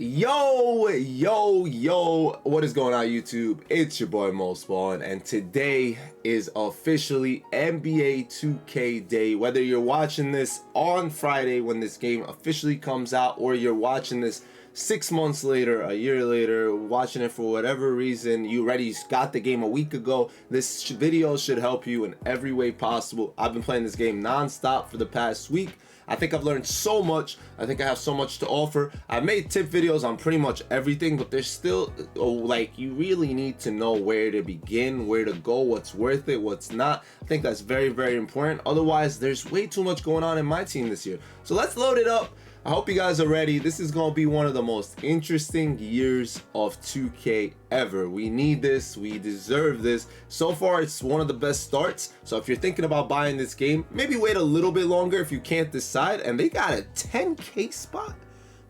Yo, what is going on YouTube? It's your boy Mosballin, and today is officially NBA 2K day. Whether you're watching this on Friday when this game officially comes out, or you're watching this 6 months later, a year later, watching it for whatever reason, you already got the game a week ago, this video should help you in every way possible. I've been playing this game non-stop for the past week. I think I've learned so much. I think I have so much to offer. I've made tip videos on pretty much everything, but there's still, like, you really need to know where to begin, where to go, what's worth it, what's not. I think that's very, very important. Otherwise, there's way too much going on in my team this year. So let's load it up. I hope you guys are ready. This is going to be one of the most interesting years of 2K ever. We need this. We deserve this. So far, it's one of the best starts. So if you're thinking about buying this game, maybe wait a little bit longer if you can't decide. And they got a 10K spot.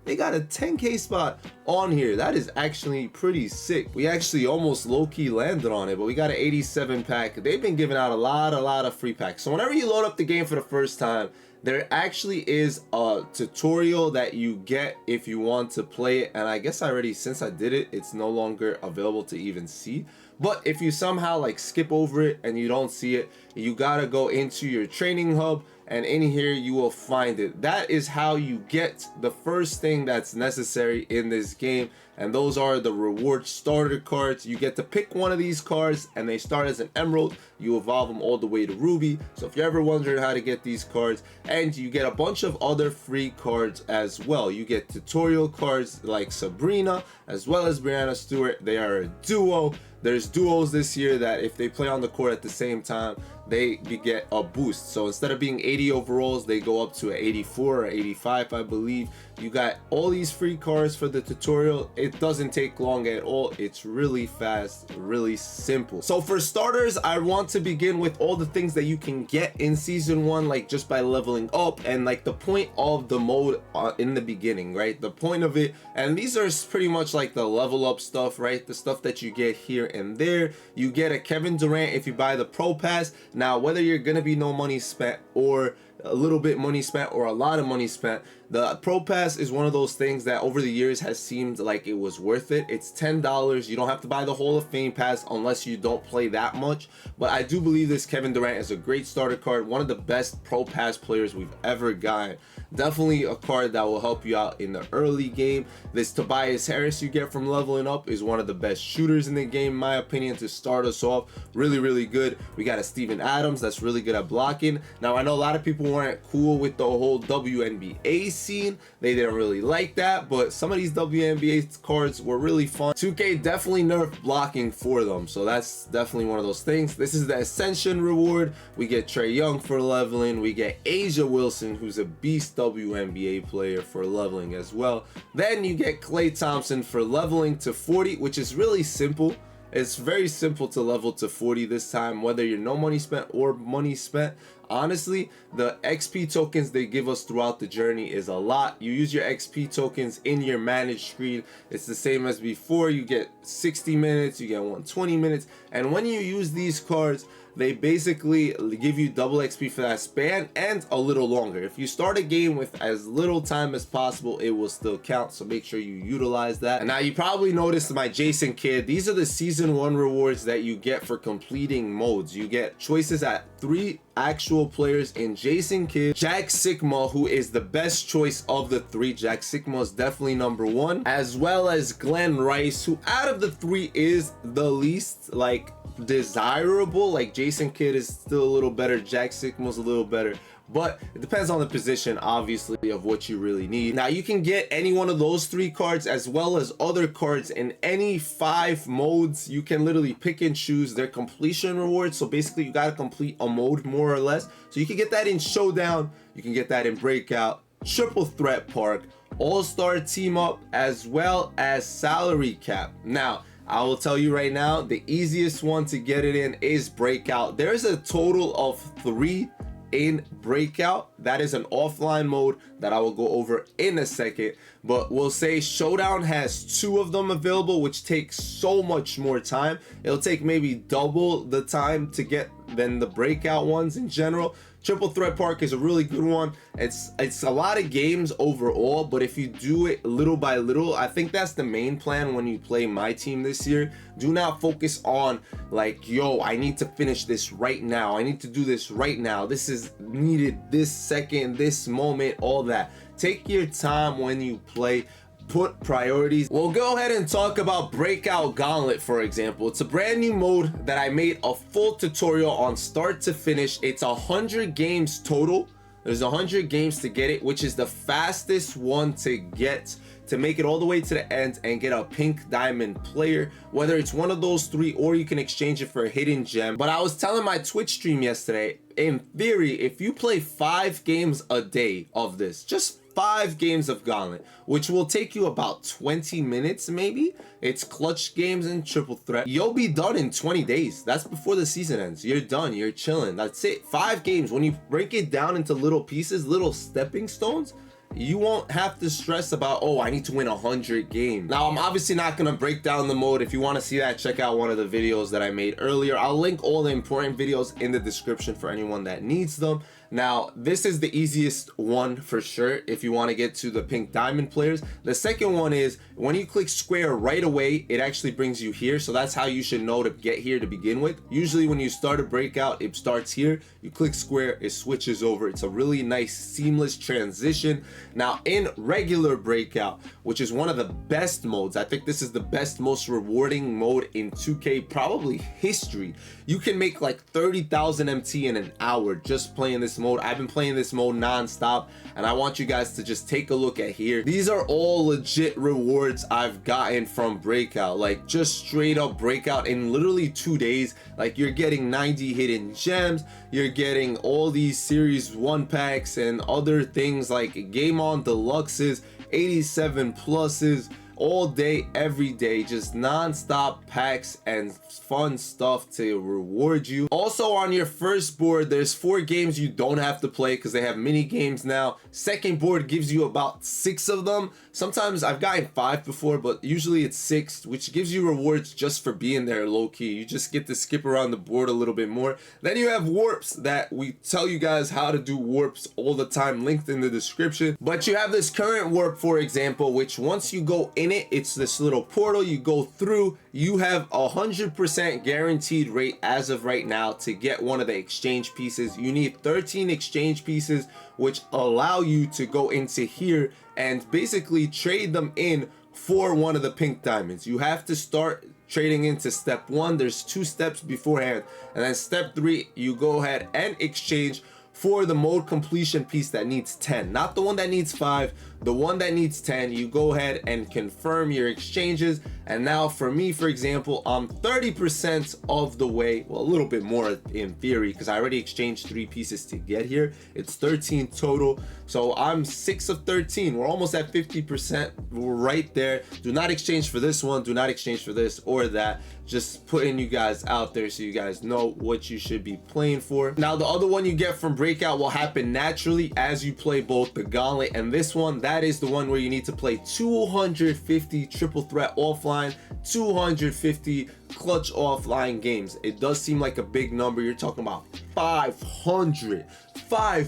They got a 10K spot on here. That is actually pretty sick. We actually almost low-key landed on it, but we got an 87 pack. They've been giving out a lot of free packs. So whenever you load up the game for the first time, there actually is a tutorial that you get if you want to play it, and I guess since I did it, it's no longer available to even see. But if you somehow like skip over it and you don't see it, you gotta go into your training hub, and in here you will find it. That is how you get the first thing that's necessary in this game, and those are the reward starter cards. You get to pick one of these cards, and they start as an emerald. You evolve them all the way to ruby. So if you're ever wondering how to get these cards, and you get a bunch of other free cards as well. You get tutorial cards like Sabrina as well as Brianna Stewart. They are a duo. There's duos this year that if they play on the court at the same time, they get a boost. So instead of being 80 overalls, they go up to an 84 or 85, I believe. You got all these free cards for the tutorial. It doesn't take long at all. It's really fast, really simple. So for starters, I want to begin with all the things that you can get in season 1, like just by leveling up, and like the point of the mode in the beginning, right? The point of it, and these are pretty much like the level up stuff, right? The stuff that you get here and there. You get a Kevin Durant if you buy the Pro Pass. Now, whether you're gonna be no money spent or a little bit money spent or a lot of money spent, the Pro Pass is one of those things that over the years has seemed like it was worth it. It's $10. You don't have to buy the Hall of Fame pass unless you don't play that much. But I do believe this Kevin Durant is a great starter card, one of the best Pro Pass players we've ever gotten. Definitely a card that will help you out in the early game. This Tobias Harris you get from leveling up is one of the best shooters in the game, in my opinion, to start us off. Really good. We got a Steven Adams that's really good at blocking. Now, I know a lot of people weren't cool with the whole WNBA scene. They didn't really like that, but some of these WNBA cards were really fun. 2K definitely nerfed blocking for them, so that's definitely one of those things. This is the Ascension reward. We get Trae Young for leveling. We get Asia Wilson, who's a beast WNBA player, for leveling as well. Then you get Klay Thompson for leveling to 40, which is really simple. It's very simple to level to 40 this time, whether you're no money spent or money spent. Honestly, the XP tokens they give us throughout the journey is a lot. You use your XP tokens in your managed screen. It's the same as before. You get 60 minutes, you get 120 minutes. And when you use these cards, they basically give you double XP for that span and a little longer. If you start a game with as little time as possible, it will still count. So make sure you utilize that. And now you probably noticed my Jason Kidd. These are the season 1 rewards that you get for completing modes. You get choices at 3 actual players in Jason Kidd, Jack Sigma, who is the best choice of the 3. Jack Sigma is definitely number 1, as well as Glenn Rice, who out of the 3 is the least like desirable. Like Jason Kidd is still a little better, Jack Sigma's a little better, but it depends on the position, obviously, of what you really need. Now, you can get any one of those 3 cards as well as other cards in any 5 modes. You can literally pick and choose their completion rewards. So basically, you got to complete a mode more or less. So you can get that in Showdown, you can get that in Breakout, Triple Threat Park, All-Star Team Up, as well as Salary Cap. Now, I will tell you right now, the easiest one to get it in is Breakout. There's a total of 3 in Breakout. That is an offline mode that I will go over in a second, but we'll say Showdown has 2 of them available, which takes so much more time. It'll take maybe double the time to get than the breakout ones in general. Triple Threat Park is a really good one. It's a lot of games overall, but if you do it little by little, I think that's the main plan when you play my team this year. Do not focus on like, yo, I need to finish this right now, I need to do this right now, this is needed this second, this moment, all that. Take your time when you play. Put priorities. We'll go ahead and talk about Breakout Gauntlet, for example. It's a brand new mode that I made a full tutorial on start to finish. It's 100 games total. There's 100 games to get it, which is the fastest one to get, to make it all the way to the end and get a pink diamond player, whether it's one of those three or you can exchange it for a hidden gem. But I was telling my Twitch stream yesterday, in theory, if you play 5 games a day of this, just 5 games of Gauntlet, which will take you about 20 minutes maybe. It's clutch games and triple threat. You'll be done in 20 days. That's before the season ends. You're done. You're chilling. That's it. 5 games. When you break it down into little pieces, little stepping stones, you won't have to stress about, oh, I need to win 100 games. Now, I'm obviously not going to break down the mode. If you want to see that, check out one of the videos that I made earlier. I'll link all the important videos in the description for anyone that needs them. Now, this is the easiest one for sure if you want to get to the pink diamond players. The second one is when you click square right away, it actually brings you here. So that's how you should know to get here to begin with. Usually when you start a breakout, it starts here. You click square, it switches over. It's a really nice seamless transition. Now, in regular breakout, which is one of the best modes, I think this is the best, most rewarding mode in 2K probably history. You can make like 30,000 MT in an hour just playing this mode. I've been playing this mode non-stop, and I want you guys to just take a look at here. These are all legit rewards I've gotten from Breakout, like just straight up Breakout in literally 2 days. Like, you're getting 90 hidden gems, you're getting all these series 1 packs and other things like game on deluxes, 87 pluses, all day, every day, just non-stop packs and fun stuff to reward you. Also, on your first board, there's 4 games you don't have to play because they have mini games now. Second board gives you about 6 of them. Sometimes I've gotten 5 before, but usually it's 6, which gives you rewards just for being there low-key. You just get to skip around the board a little bit more. Then you have warps that we tell you guys how to do warps all the time, linked in the description. But you have this current warp, for example, which once you go in it, it's this little portal you go through. You have 100% guaranteed rate as of right now to get one of the exchange pieces. You need 13 exchange pieces, which allow you to go into here and basically trade them in for one of the pink diamonds. You have to start trading into step 1. There's 2 steps beforehand, and then step 3, you go ahead and exchange for the mode completion piece that needs 10, not the one that needs 5, the one that needs 10. You go ahead and confirm your exchanges, and now for me, for example, I'm 30% of the way, well, a little bit more in theory because I already exchanged 3 pieces to get here. It's 13 total, so I'm 6 of 13. We're almost at 50%. We're right there. Do not exchange for this one, do not exchange for this or that. Just putting you guys out there so you guys know what you should be playing for. Now, the other one you get from Breakout will happen naturally as you play both the Gauntlet and this one. That is the one where you need to play 250 triple threat offline, 250 clutch offline games. It does seem like a big number. You're talking about 500. But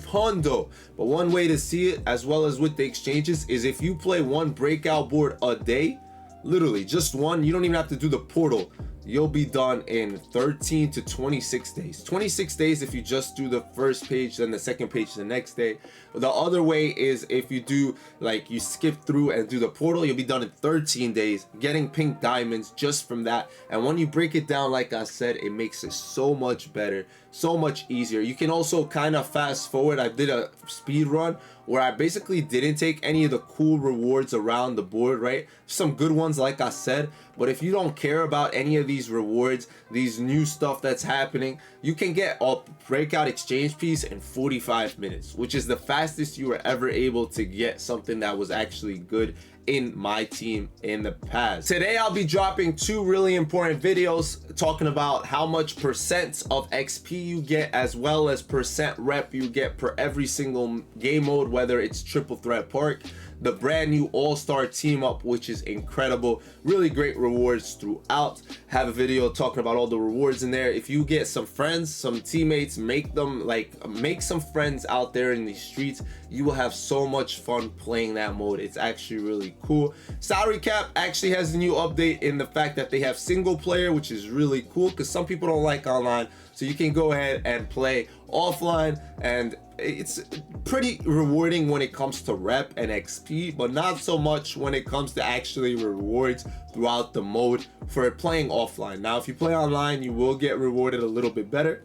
one way to see it, as well as with the exchanges, is if you play 1 breakout board a day, literally just 1, you don't even have to do the portal. You'll be done in 13 to 26 days. 26 days if you just do the first page, then the second page the next day. The other way is if you do, like, you skip through and do the portal, you'll be done in 13 days, getting pink diamonds just from that. And when you break it down, like I said, it makes it so much better, so much easier. You can also kind of fast forward. I did a speed run where I basically didn't take any of the cool rewards around the board, right? Some good ones, like I said, but if you don't care about any of these rewards, these new stuff that's happening, you can get a breakout exchange piece in 45 minutes, which is the fastest you were ever able to get something that was actually good in my team in the past. Today I'll be dropping 2 really important videos talking about how much percent of XP you get, as well as percent rep you get per every single game mode, whether it's Triple Threat Park. the brand new all-star team up, which is incredible. Really great rewards throughout. Have a video talking about all the rewards in there. If you get some friends, some teammates, make some friends out there in these streets, you will have so much fun playing that mode. It's actually really cool. Salary cap actually has a new update in the fact that they have single player, which is really cool because some people don't like online, so you can go ahead and play offline, and it's pretty rewarding when it comes to rep and XP, but not so much when it comes to actually rewards throughout the mode for playing offline. Now if you play online, you will get rewarded a little bit better.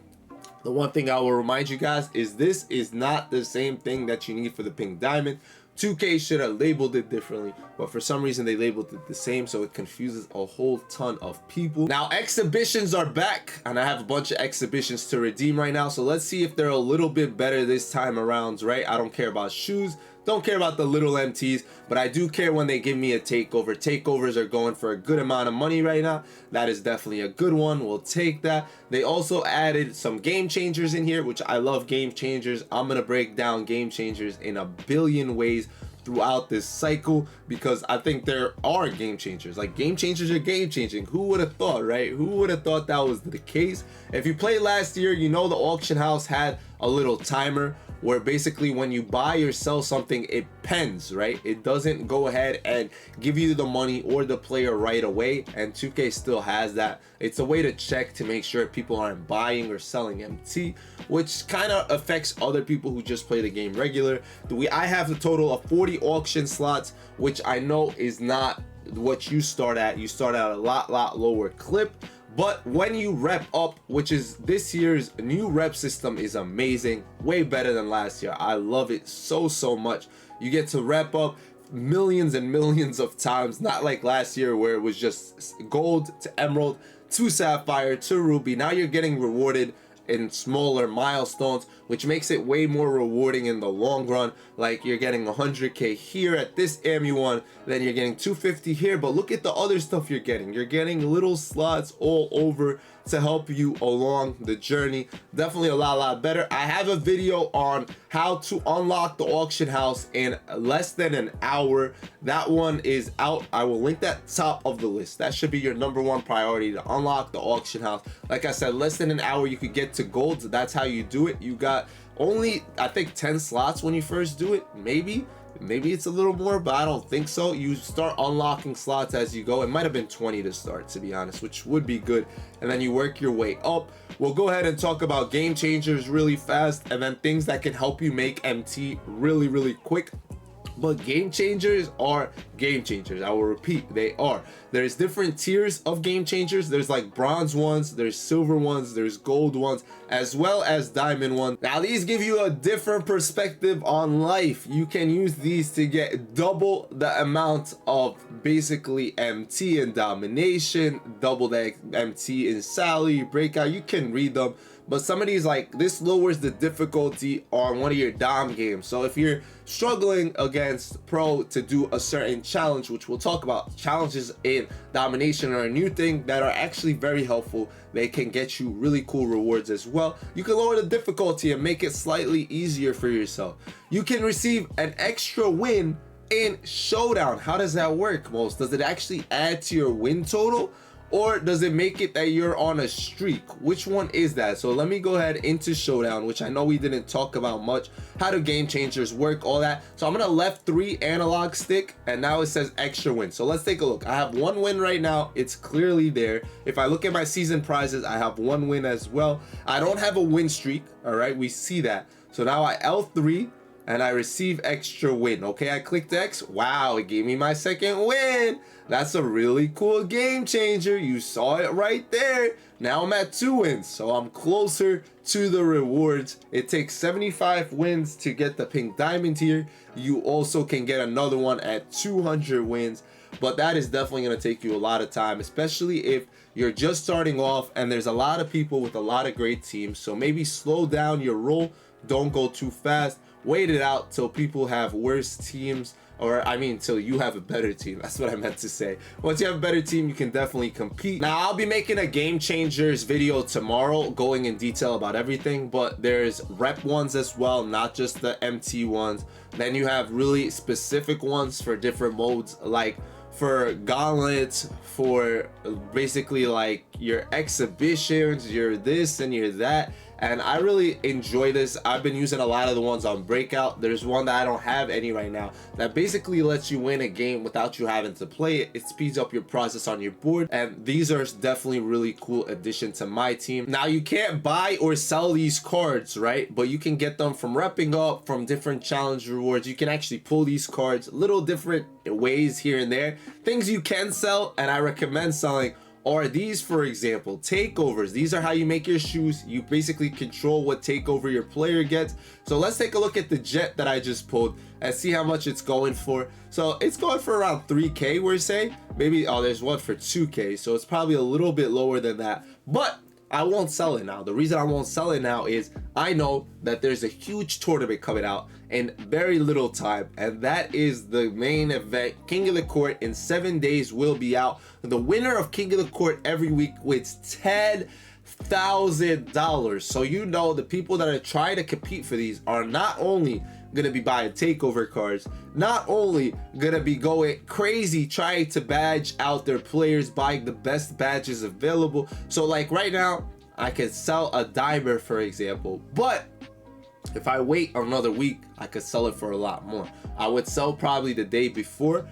The one thing I will remind you guys is this is not the same thing that you need for the pink diamond. 2K should have labeled it differently, but for some reason they labeled it the same, so it confuses a whole ton of people. Now exhibitions are back, and I have a bunch of exhibitions to redeem right now, so let's see if they're a little bit better this time around, right? I don't care about shoes, don't care about the little MTs, but I do care when they give me a takeover. Takeovers are going for a good amount of money right now. That is definitely a good one. We'll take that. They also added some game changers in here, which I love game changers. I'm gonna break down game changers in a billion ways throughout this cycle because I think there are game changers. Like, game changers are game changing. Who would have thought, right? Who would have thought that was the case? If you played last year, you know the auction house had a little timer where basically when you buy or sell something, it pens, right? It doesn't go ahead and give you the money or the player right away, and 2K still has that. It's a way to check to make sure people aren't buying or selling MT, which kind of affects other people who just play the game regular. I have a total of 40 auction slots, which I know is not what you start at. You start at a lot lower clip. But when you rep up, which is this year's new rep system, is amazing, way better than last year. I love it so much. You get to rep up millions and millions of times, not like last year where it was just gold to emerald to sapphire to ruby. Now you're getting rewarded in smaller milestones, which makes it way more rewarding in the long run. Like, you're getting 100k here at this MU1, then you're getting 250 here, but look at the other stuff you're getting. You're getting little slots all over to help you along the journey. Definitely a lot better. I have a video on how to unlock the auction house in less than an hour. That one is out. I will link that top of the list. That should be your number1 priority, to unlock the auction house. Like I said, less than an hour you could get to gold. That's how you do it. You got only, I think, 10 slots when you first do it. Maybe it's a little more, but I don't think so. You start unlocking slots as you go. It might have been 20 to start, to be honest, which would be good. And then you work your way up. We'll go ahead and talk about game changers really fast, and then things that can help you make MT really quick. But game changers are game changers. I will repeat, they are. There's different tiers of game changers. There's like bronze ones, there's silver ones, there's gold ones, as well as diamond ones. Now these give you a different perspective on life. You can use these to get double the amount of basically MT and domination, double the MT in Sally, breakout. You can read them. But some of these, like this, lowers the difficulty on one of your dom games. So if you're struggling against pro to do a certain challenge, which we'll talk about, challenges in domination are a new thing that are actually very helpful. They can get you really cool rewards as well. You can lower the difficulty and make it slightly easier for yourself. You can receive an extra win in showdown. How does that work, Most? Does it actually add to your win total? Or does it make it that you're on a streak? Which one is that? So let me go ahead into showdown, which I know we didn't talk about much. How do game changers work, all that. So I'm gonna left 3 analog stick, and now it says extra win. So let's take a look. I have 1 win right now. It's clearly there. If I look at my season prizes, I have 1 win as well. I don't have a win streak, all right? We see that. So now I L3 and I receive extra win. Okay, I clicked X. Wow, it gave me my 2nd win. That's a really cool game changer. You saw it right there. Now I'm at 2 wins, so I'm closer to the rewards. It takes 75 wins to get the pink diamond here. You also can get another one at 200 wins, but that is definitely gonna take you a lot of time, especially if you're just starting off and there's a lot of people with a lot of great teams. So maybe slow down your roll. Don't go too fast. Wait it out till people have worse teams or I mean till you have a better team. That's what I meant to say. Once you have a better team, you can definitely compete. Now I'll be making a game changers video tomorrow going in detail about everything, but there's rep ones as well, not just the MT ones. Then you have really specific ones for different modes, like for gauntlets, for basically like your exhibitions, your this and your that. And I really enjoy this. I've been using a lot of the ones on Breakout. There's one that I don't have any right now that basically lets you win a game without you having to play it. It speeds up your process on your board, and these are definitely really cool addition to my team. Now you can't buy or sell these cards, right? But you can get them from repping up, from different challenge rewards. You can actually pull these cards little different ways here and there. Things you can sell and I recommend selling are these, for example, takeovers. These are how you make your shoes. You basically control what takeover your player gets. So let's take a look at the jet that I just pulled and see how much it's going for. So it's going for around 3k, we're saying. Maybe, oh, there's one for 2k, so it's probably a little bit lower than that, but I won't sell it now. The reason I won't sell it now is I know that there's a huge tournament coming out in very little time, and that is the main event. King of the Court in 7 days will be out. The winner of King of the Court every week wins $10,000. So you know the people that are trying to compete for these are not only gonna be buying takeover cards, not only gonna be going crazy trying to badge out their players, buying the best badges available. So like right now I could sell a dimer, for example, but if I wait another week I could sell it for a lot more. I would sell probably the day before,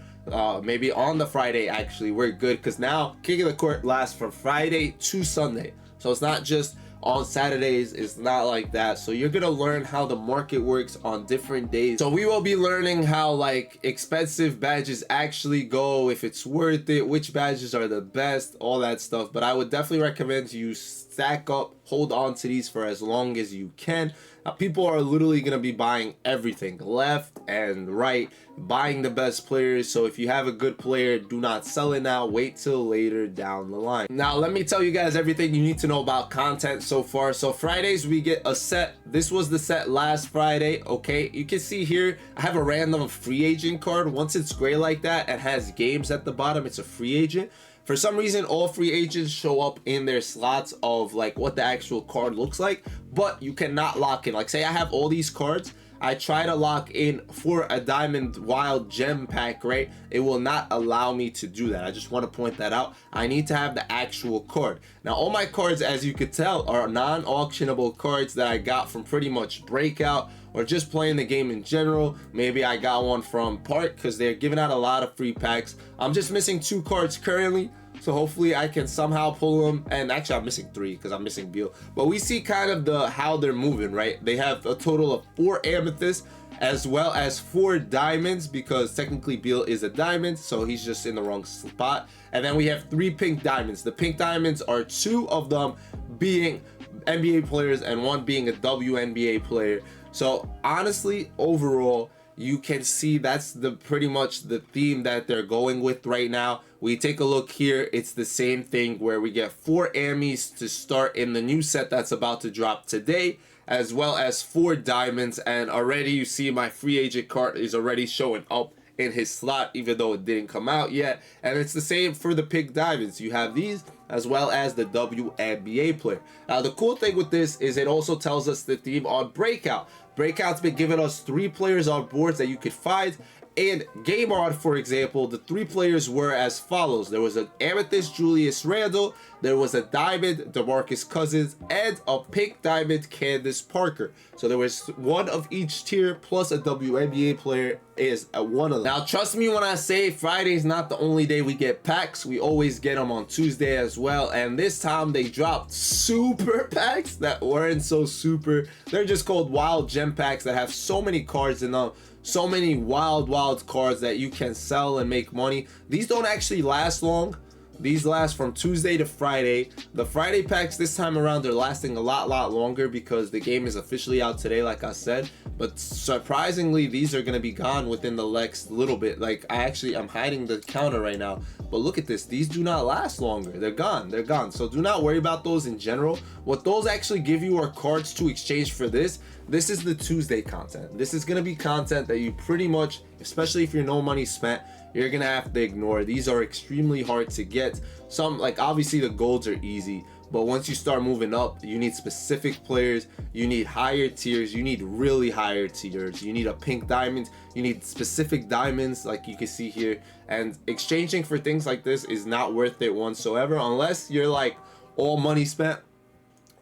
maybe on the Friday. Actually, we're good because now King of the Court lasts from Friday to Sunday, so it's not just on Saturdays. It's not like that. So you're gonna learn how the market works on different days. So we will be learning how like expensive badges actually go, if it's worth it, which badges are the best, all that stuff. But I would definitely recommend you stack up, hold on to these for as long as you can. People are literally going to be buying everything left and right, buying the best players. So if you have a good player, do not sell it now. Wait till later down the line. Now let me tell you guys everything you need to know about content so far. So Fridays we get a set. This was the set last Friday. Okay, you can see here I have a random free agent card. Once it's gray like that and has games at the bottom, it's a free agent. For some reason, all free agents show up in their slots of like what the actual card looks like, but you cannot lock in. Like say I have all these cards, I try to lock in for a diamond wild gem pack, right? It will not allow me to do that. I just want to point that out. I need to have the actual card. Now all my cards, as you could tell, are non-auctionable cards that I got from pretty much Breakout or just playing the game in general. Maybe I got one from Park because they're giving out a lot of free packs. I'm just missing 2 cards currently, so hopefully I can somehow pull them. And actually I'm missing 3 because I'm missing Beal. But we see kind of the how they're moving, right? They have a total of 4 amethysts as well as 4 diamonds, because technically Beal is a diamond, so he's just in the wrong spot. And then we have 3 pink diamonds. The pink diamonds are 2 of them being NBA players and 1 being a WNBA player. So honestly, overall, you can see that's the pretty much the theme that they're going with right now. We take a look here, it's the same thing where we get 4 Amis to start in the new set that's about to drop today, as well as 4 diamonds. And already you see my free agent card is already showing up in his slot, even though it didn't come out yet. And it's the same for the pink diamonds. You have these as well as the WNBA player. Now the cool thing with this is it also tells us the theme on Breakout. Breakout's been giving us 3 players on boards that you could find. In Game On, for example, the 3 players were as follows. There was an Amethyst Julius Randle, there was a Diamond DeMarcus Cousins, and a pink diamond Candace Parker. So there was 1 of each tier plus a WNBA player is one of them. Now trust me when I say Friday's not the only day we get packs. We always get them on Tuesday as well, and this time they dropped super packs that weren't so super. They're just called wild gem packs that have so many cards in them. So many wild cards that you can sell and make money. These don't actually last long. These last from Tuesday to Friday. The Friday packs this time around are lasting a lot longer because the game is officially out today, like I said. But surprisingly, these are gonna be gone within the next little bit. Like I'm hiding the counter right now, but look at this. These do not last longer. They're gone. They're gone. So do not worry about those in general. What those actually give you are cards to exchange for this. This is the Tuesday content. This is gonna be content that you pretty much, especially if you're no money spent, you're gonna have to ignore. These are extremely hard to get. Some, like obviously the golds are easy, but once you start moving up, you need specific players, you need higher tiers, you need really higher tiers, you need a pink diamond, you need specific diamonds like you can see here. And exchanging for things like this is not worth it whatsoever unless you're like all money spent,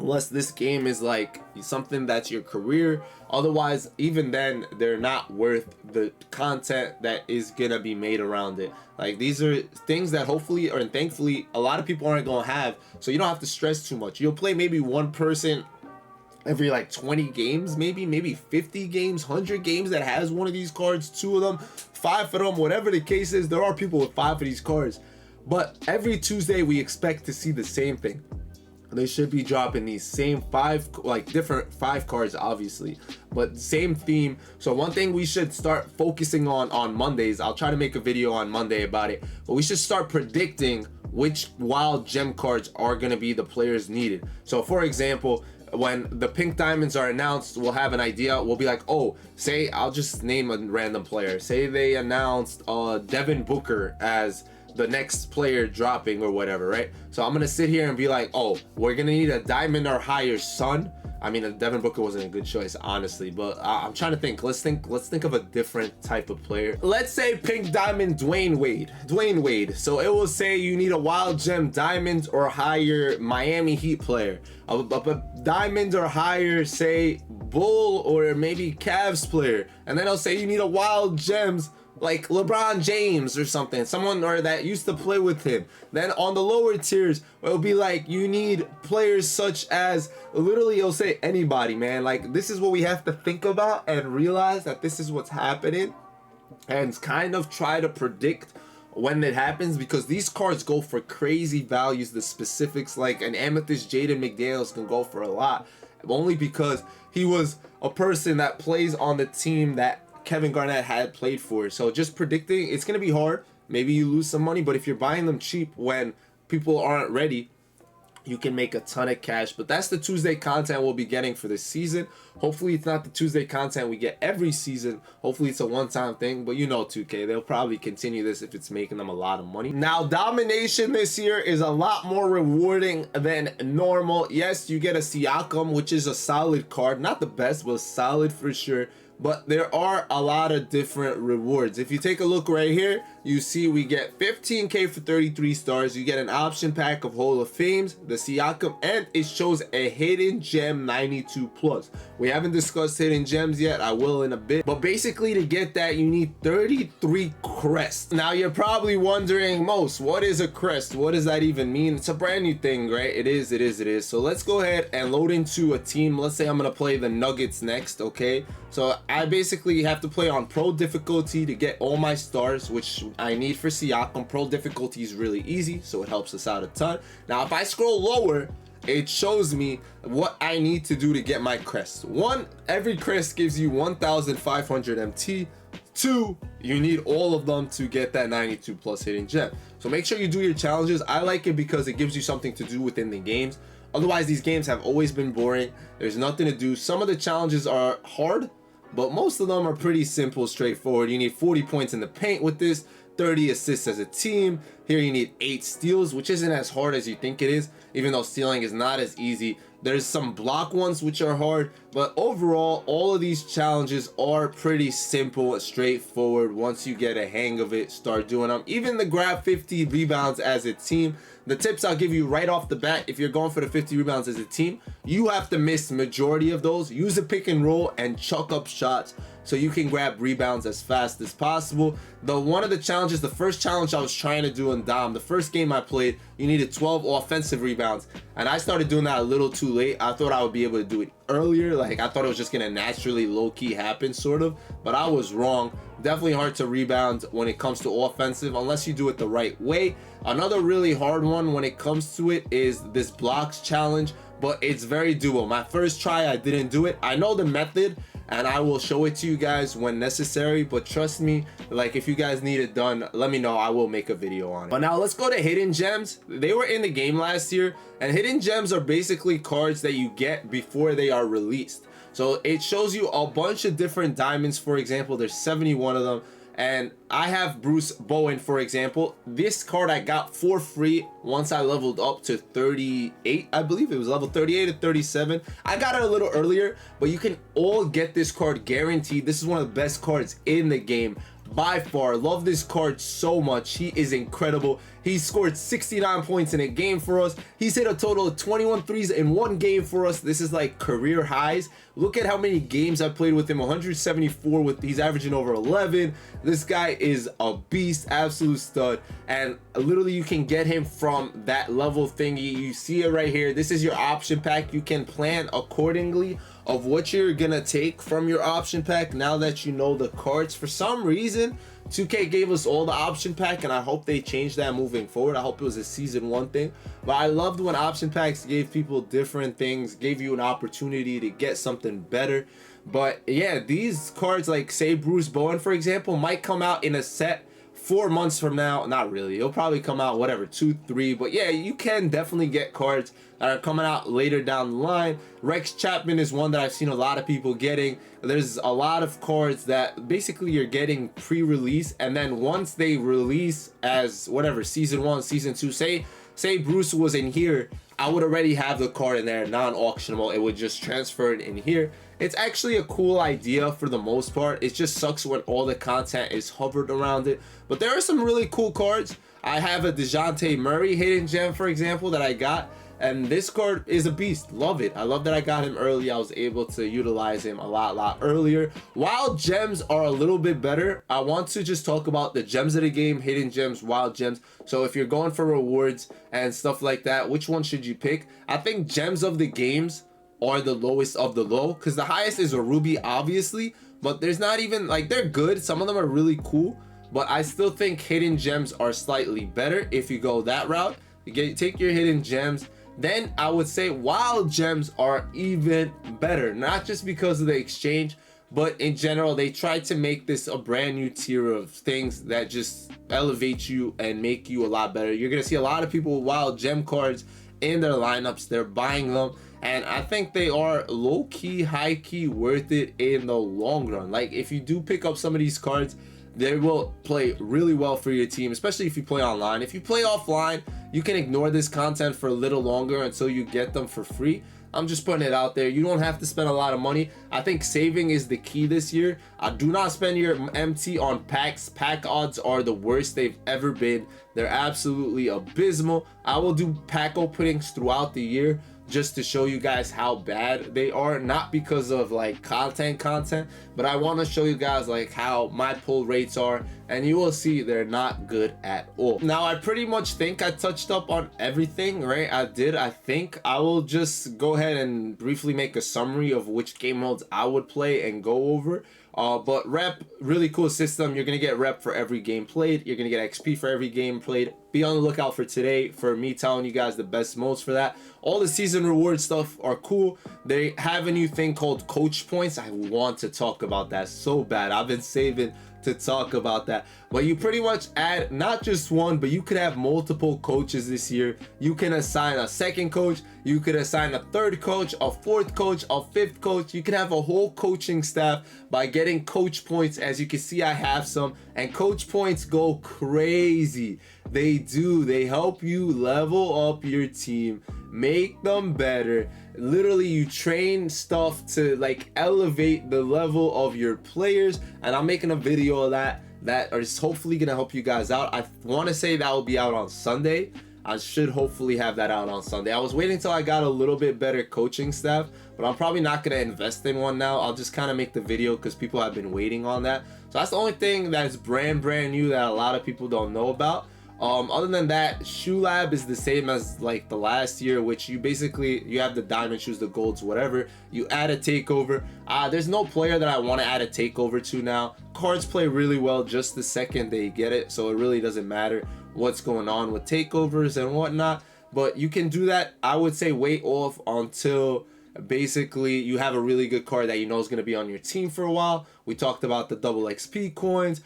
unless this game is like something that's your career. Otherwise, even then, they're not worth the content that is gonna be made around it. Like these are things that hopefully or thankfully a lot of people aren't gonna have, so you don't have to stress too much. You'll play maybe one person every like 20 games, maybe 50 games, 100 games that has one of these cards, 2 of them, 5 of them, whatever the case is. There are people with 5 of these cards, but every Tuesday we expect to see the same thing. They should be dropping these same 5, like different 5 cards obviously, but same theme. So one thing we should start focusing on Mondays, I'll try to make a video on Monday about it, but we should start predicting which wild gem cards are going to be the players needed. So for example, when the pink diamonds are announced, we'll have an idea. We'll be like, oh, say, I'll just name a random player. Say they announced Devin Booker as the next player dropping or whatever, right? So I'm gonna sit here and be like, oh, we're gonna need a diamond or higher son. I mean, Devin Booker wasn't a good choice, honestly, but I'm trying to think. Let's think of a different type of player. Let's say pink diamond Dwayne Wade. So it will say you need a wild gem diamond or higher Miami Heat player. A diamond or higher, say, Bull or maybe Cavs player. And then it'll say you need a wild gems like LeBron James or something, someone or that used to play with him. Then on the lower tiers, it'll be like you need players such as, literally it'll say anybody, man. Like this is what we have to think about and realize that this is what's happening and kind of try to predict when it happens, because these cards go for crazy values. The specifics, like an Amethyst Jaden McDaniels can go for a lot, only because he was a person that plays on the team that Kevin Garnett had played for. So just predicting, it's gonna be hard. Maybe you lose some money, but if you're buying them cheap when people aren't ready, you can make a ton of cash. But that's the Tuesday content we'll be getting for this season. Hopefully it's not the Tuesday content we get every season. Hopefully it's a one-time thing, but you know 2K, they'll probably continue this if it's making them a lot of money. Now, Domination this year is a lot more rewarding than normal. Yes, you get a Siakam, which is a solid card. Not the best, but solid for sure. But there are a lot of different rewards. If you take a look right here, you see we get 15k for 33 stars. You get an option pack of Hall of Fames, the Siakam, and it shows a hidden gem 92 plus. We haven't discussed hidden gems yet. I will in a bit. But basically to get that, you need 33 crests. Now you're probably wondering, Most, what is a crest? What does that even mean? It's a brand new thing, right? It is. So let's go ahead and load into a team. Let's say I'm gonna play the Nuggets next, okay? So I basically have to play on pro difficulty to get all my stars, which I need for Siakam. Pro difficulty is really easy, so it helps us out a ton. Now, if I scroll lower, it shows me what I need to do to get my crest. 1, every crest gives you 1,500 MT. 2, you need all of them to get that 92 plus hidden gem. So make sure you do your challenges. I like it because it gives you something to do within the games. Otherwise, these games have always been boring. There's nothing to do. Some of the challenges are hard, but most of them are pretty simple, straightforward. You need 40 points in the paint with this, 30 assists as a team. Here you need 8 steals, which isn't as hard as you think it is, even though stealing is not as easy. There's some block ones which are hard, but overall, all of these challenges are pretty simple, straightforward. Once you get a hang of it, start doing them. Even the grab 50 rebounds as a team. The tips I'll give you right off the bat, if you're going for the 50 rebounds as a team, you have to miss majority of those. Use a pick and roll and chuck up shots. so you can grab rebounds as fast as possible. One of the challenges, the first challenge I was trying to do in Dom, the first game I played, you needed 12 offensive rebounds, and I started doing that a little too late. I thought I would be able to do it earlier. Like, I thought it was just gonna naturally low-key happen, sort of, but I was wrong. Definitely hard to rebound when it comes to offensive unless you do it the right way. Another really hard one when it comes to it is this blocks challenge, but it's very doable. My first try, I didn't do it. I know the method, and I will show it to you guys when necessary, but trust me, like, if you guys need it done, let me know. I will make a video on it. But now let's go to hidden gems. They were in the game last year, and hidden gems are basically cards that you get before they are released. So it shows you a bunch of different diamonds. For example, there's 71 of them, and I have Bruce Bowen, for example. This card I got for free once I leveled up to 38. I believe it was level 38 or 37. I got it a little earlier, but you can all get this card guaranteed. This is one of the best cards in the game by far. Love this card so much. He is incredible. He scored 69 points in a game for us. He's hit a total of 21 threes in one game for us. This is like career highs. Look at how many games I played with him. 174 with, he's averaging over 11. This guy is a beast, absolute stud. And literally you can get him from that level thingy. You see it right here. This is your option pack. You can plan accordingly of what you're gonna take from your option pack now that you know the cards. For some reason 2K gave us all the option pack, and I hope they change that moving forward. I hope it was a season 1 thing, but I loved when option packs gave people different things, gave you an opportunity to get something better. But yeah, these cards, like say Bruce Bowen for example, might come out in a set 4 months from now. Not really, it'll probably come out whatever 2-3, but yeah, you can definitely get cards that are coming out later down the line. Rex Chapman is one that I've seen a lot of people getting. There's a lot of cards that basically you're getting pre-release, and then once they release as whatever season 1, season 2, say Bruce was in here, I would already have the card in there, non-auctionable. It would just transfer it in here. It's actually a cool idea for the most part. It just sucks when all the content is hovered around it, but there are some really cool cards. I have a DeJounte Murray hidden gem, for example, that I got, and this card is a beast. Love it. I love that I got him early. I was able to utilize him a lot earlier. Wild gems are a little bit better. I want to just talk about the gems of the game, hidden gems, wild gems. So if you're going for rewards and stuff like that, which one should you pick? I think gems of the games are the lowest of the low, because the highest is a ruby obviously, but there's not even, like, they're good. Some of them are really cool, but I still think hidden gems are slightly better if you go that route. You take your hidden gems. Then I would say wild gems are even better, not just because of the exchange, but in general. They try to make this a brand new tier of things that just elevate you and make you a lot better. You're gonna see a lot of people with wild gem cards in their lineups. They're buying them, and I think they are low-key, high-key worth it in the long run. Like, if you do pick up some of these cards, they will play really well for your team, especially if you play online. If you play offline, you can ignore this content for a little longer until you get them for free. I'm just putting it out there. You don't have to spend a lot of money. I think saving is the key this year. Do not spend your MT on packs. Pack odds are the worst they've ever been. They're absolutely abysmal. I will do pack openings throughout the year just to show you guys how bad they are, not because of like content, but I want to show you guys like how my pull rates are, and you will see they're not good at all. Now I pretty much think I touched up on everything, right? I think I will just go ahead and briefly make a summary of which game modes I would play and go over. But rep, really cool system. You're gonna get rep for every game played. You're gonna get XP for every game played. Be on the lookout for today for me telling you guys the best modes for that. All the season reward stuff are cool. They have a new thing called coach points. I want to talk about that so bad. I've been saving to talk about that. But you pretty much add not just one, but you could have multiple coaches this year. You can assign a second coach, you could assign a third coach, a fourth coach, a fifth coach. You can have a whole coaching staff by getting coach points. As you can see, I have some, and coach points go crazy. They do. They help you level up your team, make them better. Literally, you train stuff to like elevate the level of your players, and I'm making a video of that is hopefully gonna help you guys out. I want to say that will be out on Sunday. I should hopefully have that out on Sunday. I was waiting till I got a little bit better coaching staff, but I'm probably not going to invest in one now. I'll just kind of make the video because people have been waiting on that. So that's the only thing that's brand new that a lot of people don't know about. Other than that, shoe lab is the same as like the last year, which you have the diamond shoes, the golds, whatever. You add a takeover. There's no player that I want to add a takeover to now. Cards play really well just the second they get it, so it really doesn't matter what's going on with takeovers and whatnot. But you can do that. I would say wait off until basically you have a really good card that you know is going to be on your team for a while. We talked about the double XP coins.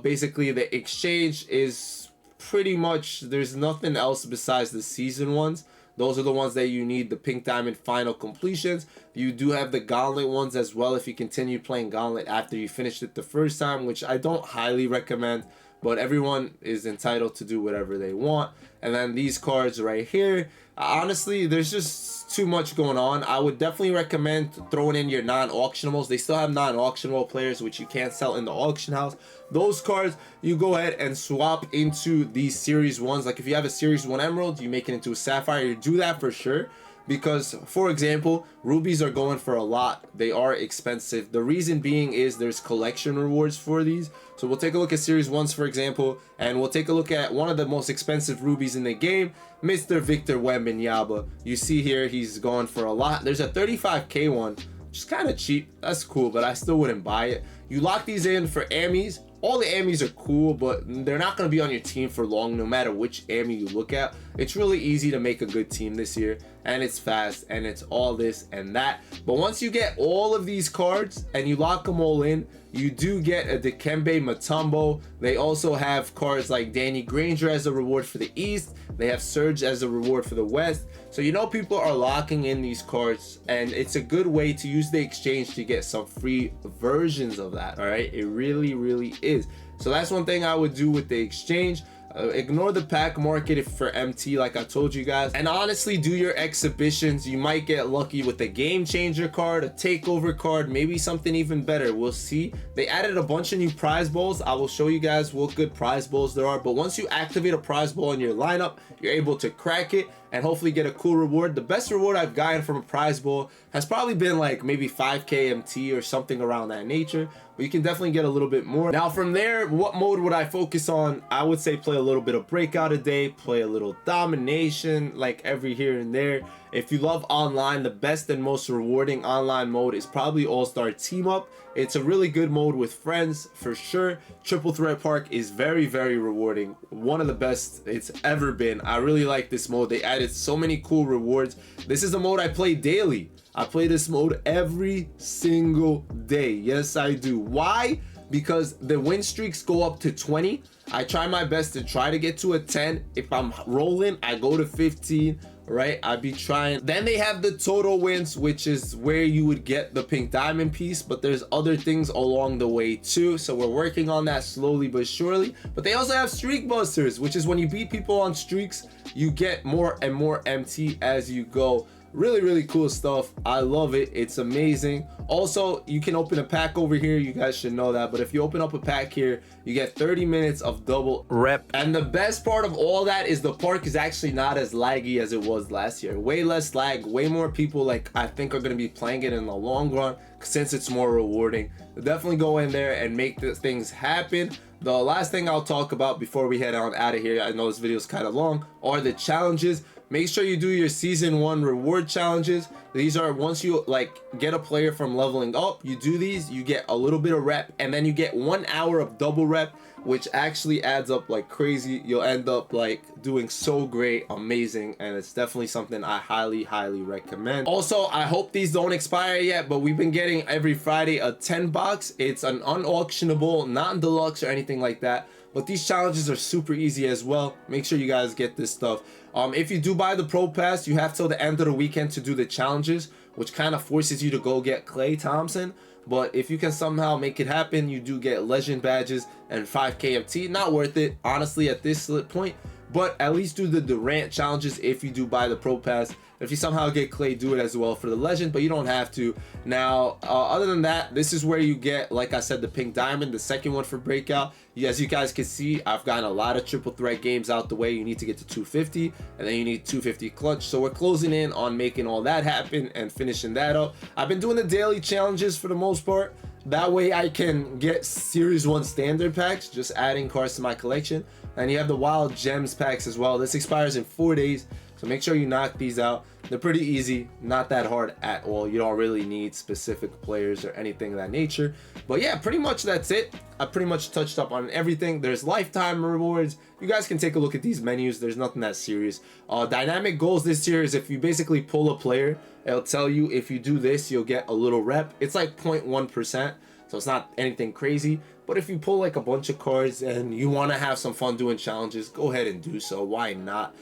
Basically the exchange is pretty much, there's nothing else besides the season ones. Those are the ones that you need, the pink diamond final completions. You do have the gauntlet ones as well if you continue playing gauntlet after you finished it the first time, which I don't highly recommend, but everyone is entitled to do whatever they want. And then these cards right here, honestly, there's just too much going on. I would definitely recommend throwing in your non-auctionables. They still have non-auctionable players which you can't sell in the auction house. Those cards you go ahead and swap into these series ones. Like if you have a series 1 emerald, you make it into a sapphire. You do that for sure, because for example, rubies are going for a lot. They are expensive. The reason being is there's collection rewards for these. So we'll take a look at series 1s for example, and we'll take a look at one of the most expensive rubies in the game, Mr. Victor Wembanyama. You see here he's going for a lot. There's a 35k one, which is kind of cheap. That's cool, but I still wouldn't buy it. You lock these in for Ammies. All the Ammies are cool, but they're not going to be on your team for long no matter which Ammy you look at. It's really easy to make a good team this year, and it's fast, and it's all this and that. But once you get all of these cards and you lock them all in, you do get a Dikembe Mutombo. They also have cards like Danny Granger as a reward for the East. They have Surge as a reward for the West. So you know people are locking in these cards, and it's a good way to use the exchange to get some free versions of that. All right, it really is. So that's one thing I would do with the exchange. Ignore the pack market for MT like I told you guys, and honestly do your exhibitions. You might get lucky with a game changer card, a takeover card, maybe something even better. We'll see. They added a bunch of new prize bowls. I will show you guys what good prize bowls there are, but once you activate a prize bowl in your lineup, you're able to crack it and hopefully get a cool reward. The best reward I've gotten from a prize bowl has probably been like maybe 5k MT or something around that nature, but you can definitely get a little bit more. Now from there, what mode would I focus on? I would say play a little bit of Breakout a day, play a little Domination like every here and there. If you love online, the best and most rewarding online mode is probably All-Star Team Up. It's a really good mode with friends for sure. Triple Threat Park is very rewarding. One of the best it's ever been. I really like this mode. They added so many cool rewards. This is a mode I play daily. I play this mode every single day. Yes, I do. Why? Because the win streaks go up to 20. I try my best to try to get to a 10. If I'm rolling, I go to 15. Right, I'd be trying. Then they have the total wins, which is where you would get the pink diamond piece, but there's other things along the way too, so we're working on that slowly but surely. But they also have streak busters, which is when you beat people on streaks, you get more and more MT as you go. Really cool stuff. I love it. It's amazing. Also, you can open a pack over here. You guys should know that, but if you open up a pack here, you get 30 minutes of double rep. And the best part of all that is the park is actually not as laggy as it was last year. Way less lag, way more people like I think are going to be playing it in the long run since it's more rewarding. Definitely go in there and make the things happen. The last thing I'll talk about before we head on out of here, I know this video is kind of long, are the challenges. Make sure you do your season 1 reward challenges. These are once you like get a player from leveling up, you do these, you get a little bit of rep, and then you get 1 hour of double rep, which actually adds up like crazy. You'll end up like doing so great, amazing, and it's definitely something I highly recommend. Also, I hope these don't expire yet, but we've been getting every Friday a 10 box. It's an unauctionable, not deluxe or anything like that, but these challenges are super easy as well. Make sure you guys get this stuff. If you do buy the pro pass, you have till the end of the weekend to do the challenges, which kind of forces you to go get Klay Thompson. But if you can somehow make it happen, you do get legend badges and 5k MT. Not worth it honestly at this point, but at least do the Durant challenges if you do buy the Pro Pass. If you somehow get Clay, do it as well for the Legend, but you don't have to. Now, other than that, this is where you get, like I said, the Pink Diamond, the second one for Breakout. As you guys can see, I've gotten a lot of triple threat games out the way. You need to get to 250, and then you need 250 clutch. So we're closing in on making all that happen and finishing that up. I've been doing the daily challenges for the most part. That way I can get Series 1 standard packs, just adding cards to my collection. And you have the Wild Gems packs as well. This expires in 4 days, so make sure you knock these out. They're pretty easy, not that hard at all. You don't really need specific players or anything of that nature. But yeah, pretty much that's it. I pretty much touched up on everything. There's lifetime rewards. You guys can take a look at these menus. There's nothing that serious. Dynamic goals this year is if you basically pull a player, it'll tell you if you do this, you'll get a little rep. It's like 0.1%, so it's not anything crazy. But if you pull like a bunch of cards and you want to have some fun doing challenges, go ahead and do so. Why not?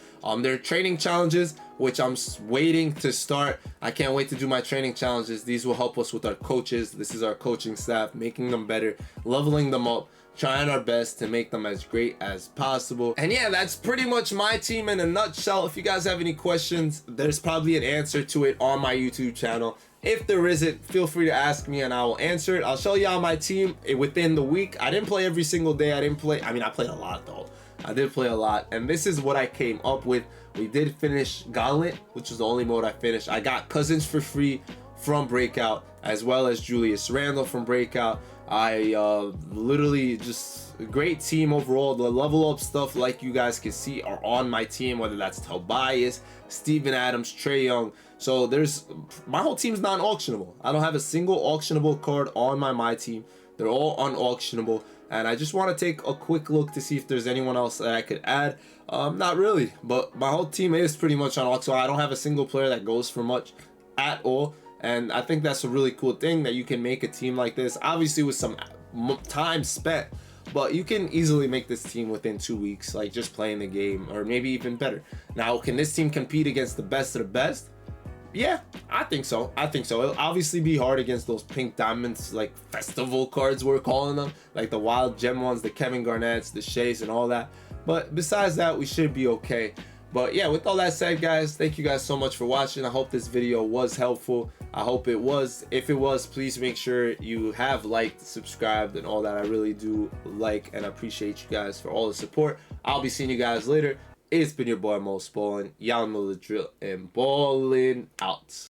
There are training challenges, which I'm waiting to start. I can't wait to do my training challenges. These will help us with our coaches. This is our coaching staff, making them better, leveling them up, trying our best to make them as great as possible. And yeah, that's pretty much my team in a nutshell. If you guys have any questions, there's probably an answer to it on my YouTube channel. If there isn't, feel free to ask me and I will answer it. I'll show y'all my team within the week. I didn't play every single day. I played a lot though. I did play a lot, and this is what I came up with. We did finish Gauntlet, which is the only mode I finished. I got Cousins for free from Breakout, as well as Julius Randle from Breakout. I literally just a great team overall. The level up stuff, like you guys can see, are on my team, whether that's Tobias, Steven Adams, Trae Young. So my whole team's non-auctionable. I don't have a single auctionable card on my team. They're all unauctionable, and I just want to take a quick look to see if there's anyone else that I could add. Not really, but my whole team is pretty much unauctionable. I don't have a single player that goes for much at all, and I think that's a really cool thing, that you can make a team like this, obviously with some time spent, but you can easily make this team within 2 weeks, like just playing the game, or maybe even better. Now, can this team compete against the best of the best? Yeah, I think so. It'll obviously be hard against those Pink Diamonds, like festival cards we're calling them, like the Wild Gem ones, the Kevin Garnett's, the Sheas, and all that. But besides that, we should be okay. But yeah, with all that said, guys, thank you guys so much for watching. I hope this video was helpful. I hope it was. If it was, please make sure you have liked, subscribed, and all that. I really do like and appreciate you guys for all the support. I'll be seeing you guys later. It's been your boy Mosballin. Y'all know the drill, and ballin' out.